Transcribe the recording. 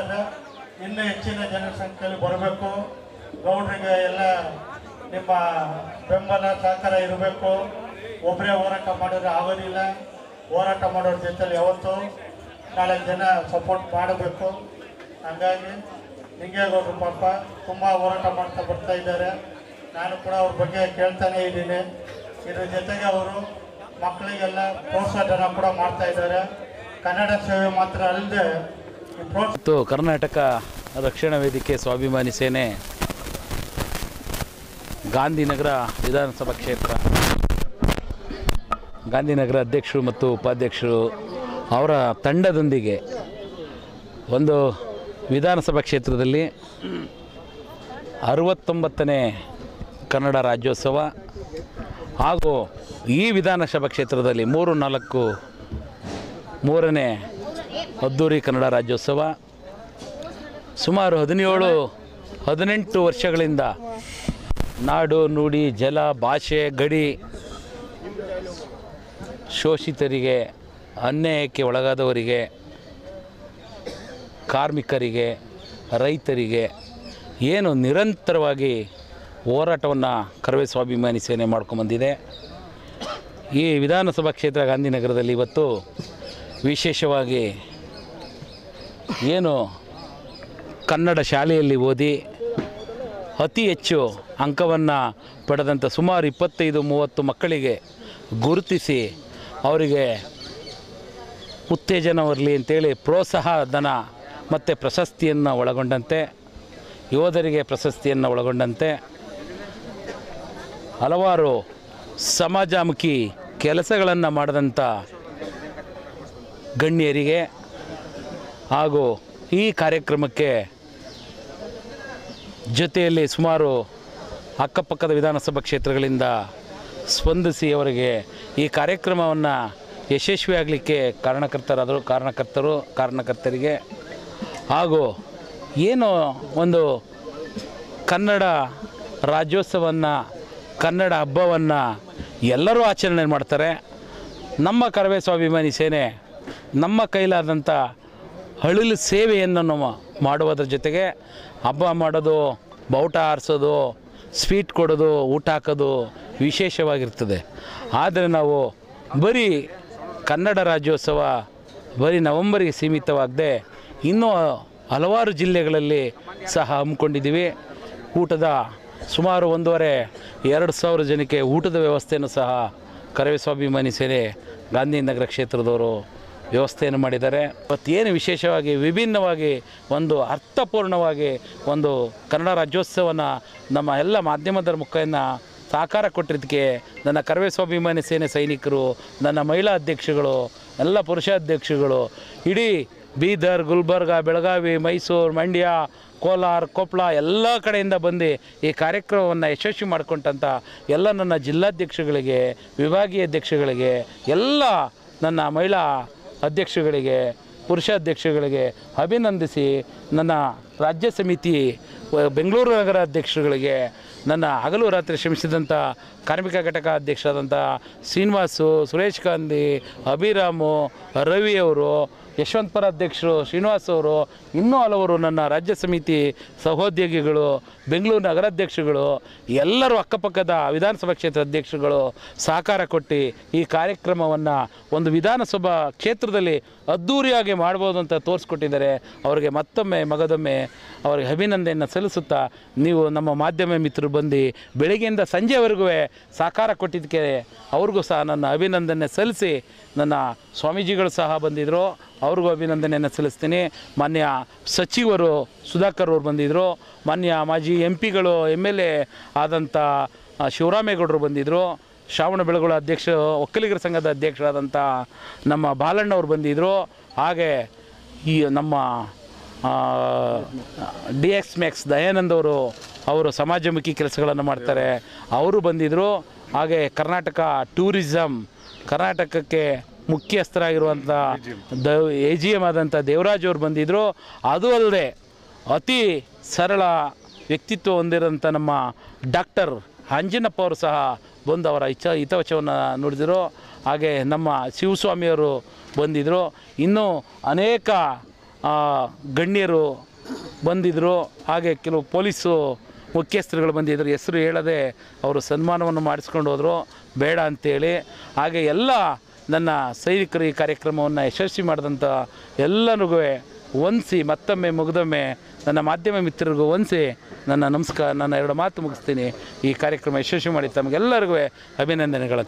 ಇದೆ. ಇನ್ನೂ ಹೆಚ್ಚಿನ ಜನಸಂಖ್ಯೆಯಲ್ಲಿ ಬರಬೇಕು. ಗೌಡ್ರಿಗೆ ಎಲ್ಲ ನಿಮ್ಮ ಬೆಂಬಲ ಸಹಕಾರ ಇರಬೇಕು. ಒಬ್ಬರೇ ಹೋರಾಟ ಮಾಡಿದ್ರೆ ಆಗೋದಿಲ್ಲ. ಹೋರಾಟ ಮಾಡೋರ ಜೊತೆಲಿ ಯಾವತ್ತೂ 4 ಜನ ಸಪೋರ್ಟ್ ಮಾಡಬೇಕು. ಹಾಗಾಗಿ ನಿಂಗೇಗೌಡರು ಪಾಪ ತುಂಬ ಹೋರಾಟ ಮಾಡ್ತಾ ಬರ್ತಾ ಇದ್ದಾರೆ. ನಾನು ಕೂಡ ಅವ್ರ ಬಗ್ಗೆ ಕೇಳ್ತಾನೆ ಇದ್ದೀನಿ. ಇದ್ರ ಜೊತೆಗೆ ಅವರು ಮಕ್ಕಳಿಗೆಲ್ಲ ಪ್ರೋತ್ಸಾಹನ ಕೂಡ ಮಾಡ್ತಾ ಇದ್ದಾರೆ. ಕನ್ನಡ ಸೇವೆ ಮಾತ್ರ ಅಲ್ಲದೆ ಮತ್ತು ಕರ್ನಾಟಕ ರಕ್ಷಣಾ ವೇದಿಕೆ ಸ್ವಾಭಿಮಾನಿ ಸೇನೆ ಗಾಂಧಿನಗರ ವಿಧಾನಸಭಾ ಕ್ಷೇತ್ರ ಗಾಂಧಿನಗರ ಅಧ್ಯಕ್ಷರು ಮತ್ತು ಉಪಾಧ್ಯಕ್ಷರು ಅವರ ತಂಡದೊಂದಿಗೆ ಒಂದು ವಿಧಾನಸಭಾ ಕ್ಷೇತ್ರದಲ್ಲಿ 69ನೇ ಕನ್ನಡ ರಾಜ್ಯೋತ್ಸವ ಹಾಗೂ ಈ ವಿಧಾನಸಭಾ ಕ್ಷೇತ್ರದಲ್ಲಿ 3ನೇ ಅದ್ದೂರಿ ಕನ್ನಡ ರಾಜ್ಯೋತ್ಸವ ಸುಮಾರು 17-18 ವರ್ಷಗಳಿಂದ ನಾಡು ನುಡಿ ಜಲ ಭಾಷೆ ಗಡಿ ಶೋಷಿತರಿಗೆ ಅನ್ಯಾಯಕ್ಕೆ ಒಳಗಾದವರಿಗೆ ಕಾರ್ಮಿಕರಿಗೆ ರೈತರಿಗೆ ಏನು ನಿರಂತರವಾಗಿ ಹೋರಾಟವನ್ನು ಕರವೇ ಸ್ವಾಭಿಮಾನಿ ಸೇನೆ ಮಾಡ್ಕೊಂಬಂದಿದೆ. ಈ ವಿಧಾನಸಭಾ ಕ್ಷೇತ್ರ ಗಾಂಧಿನಗರದಲ್ಲಿ ಇವತ್ತು ವಿಶೇಷವಾಗಿ ಏನು ಕನ್ನಡ ಶಾಲೆಯಲ್ಲಿ ಓದಿ ಅತಿ ಹೆಚ್ಚು ಅಂಕವನ್ನು ಪಡೆದಂಥ ಸುಮಾರು 25-30 ಮಕ್ಕಳಿಗೆ ಗುರುತಿಸಿ ಅವರಿಗೆ ಉತ್ತೇಜನ ಬರಲಿ ಅಂತೇಳಿ ಪ್ರೋತ್ಸಾಹ ಧನ ಮತ್ತು ಪ್ರಶಸ್ತಿಯನ್ನು ಒಳಗೊಂಡಂತೆ ಯೋಧರಿಗೆ ಪ್ರಶಸ್ತಿಯನ್ನು ಒಳಗೊಂಡಂತೆ ಹಲವಾರು ಸಮಾಜಮುಖಿ ಕೆಲಸಗಳನ್ನು ಮಾಡಿದಂಥ ಗಣ್ಯರಿಗೆ ಹಾಗೂ ಈ ಕಾರ್ಯಕ್ರಮಕ್ಕೆ ಜೊತೆಯಲ್ಲಿ ಸುಮಾರು ಅಕ್ಕಪಕ್ಕದ ವಿಧಾನಸಭಾ ಕ್ಷೇತ್ರಗಳಿಂದ ಸ್ಪಂದಿಸಿ ಅವರಿಗೆ ಈ ಕಾರ್ಯಕ್ರಮವನ್ನು ಯಶಸ್ವಿಯಾಗಲಿಕ್ಕೆ ಕಾರಣಕರ್ತರಿಗೆ ಹಾಗೂ ಏನು ಒಂದು ಕನ್ನಡ ರಾಜ್ಯೋತ್ಸವವನ್ನು ಕನ್ನಡ ಹಬ್ಬವನ್ನು ಎಲ್ಲರೂ ಆಚರಣೆ ಮಾಡ್ತಾರೆ. ನಮ್ಮ ಕರವೇ ಸ್ವಾಭಿಮಾನಿ ಸೇನೆ ನಮ್ಮ ಕೈಲಾದಂಥ ಅಳಿಲು ಸೇವೆಯನ್ನು ಮಾಡುವುದರ ಜೊತೆಗೆ ಹಬ್ಬ ಮಾಡೋದು, ಬಾವುಟ ಹಾರಿಸೋದು, ಸ್ವೀಟ್ ಕೊಡೋದು, ಊಟ ಹಾಕೋದು ವಿಶೇಷವಾಗಿರ್ತದೆ. ಆದರೆ ನಾವು ಬರೀ ಕನ್ನಡ ರಾಜ್ಯೋತ್ಸವ ಬರೀ ನವೆಂಬರಿಗೆ ಸೀಮಿತವಾಗದೆ ಇನ್ನೂ ಹಲವಾರು ಜಿಲ್ಲೆಗಳಲ್ಲಿ ಸಹ ಹಮ್ಮಿಕೊಂಡಿದ್ದೀವಿ. ಊಟದ ಸುಮಾರು 1,500-2,000 ಜನಕ್ಕೆ ಊಟದ ವ್ಯವಸ್ಥೆಯನ್ನು ಸಹ ಕರವೇ ಸ್ವಾಭಿಮಾನಿ ಸೇನೆ ಗಾಂಧಿನಗರ ಕ್ಷೇತ್ರದವರು ವ್ಯವಸ್ಥೆಯನ್ನು ಮಾಡಿದ್ದಾರೆ. ಇವತ್ತೇನು ವಿಶೇಷವಾಗಿ ವಿಭಿನ್ನವಾಗಿ ಒಂದು ಅರ್ಥಪೂರ್ಣವಾಗಿ ಒಂದು ಕನ್ನಡ ರಾಜ್ಯೋತ್ಸವನ ನಮ್ಮ ಎಲ್ಲ ಮಾಧ್ಯಮದ ಮುಖೇನ ಸಹಕಾರ ಕೊಟ್ಟಿದ್ದಕ್ಕೆ ನನ್ನ ಕರವೇ ಸ್ವಾಭಿಮಾನಿ ಸೇನೆ ಸೈನಿಕರು, ನನ್ನ ಮಹಿಳಾ ಅಧ್ಯಕ್ಷಗಳು, ಎಲ್ಲ ಪುರುಷ ಅಧ್ಯಕ್ಷಗಳು, ಇಡೀ ಬೀದರ್, ಗುಲ್ಬರ್ಗ, ಬೆಳಗಾವಿ, ಮೈಸೂರು, ಮಂಡ್ಯ, ಕೋಲಾರ, ಕೊಪ್ಪಳ ಎಲ್ಲ ಕಡೆಯಿಂದ ಬಂದು ಈ ಕಾರ್ಯಕ್ರಮವನ್ನು ಯಶಸ್ವಿ ಮಾಡಿಕೊಂಡಂಥ ಎಲ್ಲ ನನ್ನ ಜಿಲ್ಲಾಧ್ಯಕ್ಷಗಳಿಗೆ, ವಿಭಾಗೀಯ ಅಧ್ಯಕ್ಷಗಳಿಗೆ, ಎಲ್ಲ ನನ್ನ ಮಹಿಳಾ ಅಧ್ಯಕ್ಷಗಳಿಗೆ, ಪುರುಷ ಅಧ್ಯಕ್ಷಗಳಿಗೆ ಅಭಿನಂದಿಸಿ, ನನ್ನ ರಾಜ್ಯ ಸಮಿತಿ ಬೆಂಗಳೂರು ನಗರ ಅಧ್ಯಕ್ಷರುಗಳಿಗೆ, ನನ್ನ ಹಗಲು ರಾತ್ರಿ ಶ್ರಮಿಸಿದಂಥ ಕಾರ್ಮಿಕ ಘಟಕ ಅಧ್ಯಕ್ಷರಾದಂಥ ಶ್ರೀನಿವಾಸು, ಸುರೇಶ್ ಗಾಂಧಿ, ಅಭಿರಾಮು, ರವಿಯವರು, ಯಶವಂತಪುರ ಅಧ್ಯಕ್ಷರು ಶ್ರೀನಿವಾಸ್ ಅವರು, ಇನ್ನೂ ಹಲವರು ನನ್ನ ರಾಜ್ಯ ಸಮಿತಿ ಸಹೋದ್ಯೋಗಿಗಳು, ಬೆಂಗಳೂರು ನಗರಾಧ್ಯಕ್ಷಗಳು, ಎಲ್ಲರೂ ಅಕ್ಕಪಕ್ಕದ ವಿಧಾನಸಭಾ ಕ್ಷೇತ್ರ ಅಧ್ಯಕ್ಷರುಗಳು ಸಹಕಾರ ಕೊಟ್ಟು ಈ ಕಾರ್ಯಕ್ರಮವನ್ನು ಒಂದು ವಿಧಾನಸಭಾ ಕ್ಷೇತ್ರದಲ್ಲಿ ಅದ್ಧೂರಿಯಾಗಿ ಮಾಡ್ಬೋದು ಅಂತ ತೋರಿಸ್ಕೊಟ್ಟಿದ್ದಾರೆ. ಅವರಿಗೆ ಮತ್ತೊಮ್ಮೆ ಮಗದೊಮ್ಮೆ ಅವರಿಗೆ ಅಭಿನಂದನೆಯನ್ನು ಸಲ್ಲಿಸುತ್ತಾ, ನೀವು ನಮ್ಮ ಮಾಧ್ಯಮ ಮಿತ್ರರು ಬಂದು ಬೆಳಗ್ಗೆಯಿಂದ ಸಂಜೆವರೆಗೂ ಸಹಕಾರ ಕೊಟ್ಟಿದ್ದಕ್ಕೆ ಅವ್ರಿಗೂ ಸಹ ನನ್ನ ಅಭಿನಂದನೆ ಸಲ್ಲಿಸಿ, ನನ್ನ ಸ್ವಾಮೀಜಿಗಳು ಸಹ ಬಂದಿದ್ದರು, ಅವ್ರಿಗೂ ಅಭಿನಂದನೆಯನ್ನು ಸಲ್ಲಿಸ್ತೀನಿ. ಮಾನ್ಯ ಸಚಿವರು ಸುಧಾಕರ್ ಅವರು ಬಂದಿದ್ದರು, ಮಾನ್ಯ ಮಾಜಿ MP ಗಳು MLA ಆದಂಥ ಶಿವರಾಮೇಗೌಡರು ಬಂದಿದ್ದರು, ಶ್ರಾವಣಬೆಳಗೊಳ ಒಕ್ಕಲಿಗರ ಸಂಘದ ಅಧ್ಯಕ್ಷರಾದಂಥ ನಮ್ಮ ಬಾಲಣ್ಣವ್ರು ಬಂದಿದ್ದರು, ಹಾಗೆ ಈ ನಮ್ಮ DX ದಯಾನಂದ್ ಅವರು ಸಮಾಜಮುಖಿ ಕೆಲಸಗಳನ್ನು ಮಾಡ್ತಾರೆ, ಅವರು ಬಂದಿದ್ದರು. ಹಾಗೆ ಕರ್ನಾಟಕ ಟೂರಿಸಮ್, ಕರ್ನಾಟಕಕ್ಕೆ ಮುಖ್ಯಸ್ಥರಾಗಿರುವಂಥ AGM ಆದಂಥ ದೇವರಾಜ್ ಅವರು ಬಂದಿದ್ದರು. ಅದು ಅಲ್ಲದೆ ಅತಿ ಸರಳ ವ್ಯಕ್ತಿತ್ವ ಹೊಂದಿರೋಂಥ ನಮ್ಮ ಡಾಕ್ಟರ್ ಅಂಜನಪ್ಪ ಅವರು ಸಹ ಬಂದು ಅವರ ಹಿತವಚವನ್ನು ನುಡಿದರು. ಹಾಗೆ ನಮ್ಮ ಶಿವಸ್ವಾಮಿಯವರು ಬಂದಿದ್ದರು. ಇನ್ನೂ ಅನೇಕ ಗಣ್ಯರು ಬಂದಿದ್ದರು. ಹಾಗೆ ಕೆಲವು ಪೊಲೀಸು ಮುಖ್ಯಸ್ಥರುಗಳು ಬಂದಿದ್ದರು. ಹೆಸರು ಹೇಳದೆ ಅವರು ಸನ್ಮಾನವನ್ನು ಮಾಡಿಸ್ಕೊಂಡು ಹೋದರು ಬೇಡ ಅಂಥೇಳಿ. ಹಾಗೆ ಎಲ್ಲ ನನ್ನ ಸೈನಿಕರು ಈ ಕಾರ್ಯಕ್ರಮವನ್ನು ಯಶಸ್ವಿ ಮಾಡಿದಂಥ ಎಲ್ಲರಿಗೂ ವಂದಿಸಿ ಮತ್ತೊಮ್ಮೆ ಮುಗಿದೊಮ್ಮೆ ನನ್ನ ಮಾಧ್ಯಮ ಮಿತ್ರರಿಗೂ ವಂದಿಸಿ ನನ್ನ ಎರಡು ಮಾತು ಮುಗಿಸ್ತೀನಿ. ಈ ಕಾರ್ಯಕ್ರಮ ಯಶಸ್ವಿ ಮಾಡಿ ತಮಗೆಲ್ಲರಿಗೂ ಅಭಿನಂದನೆಗಳು.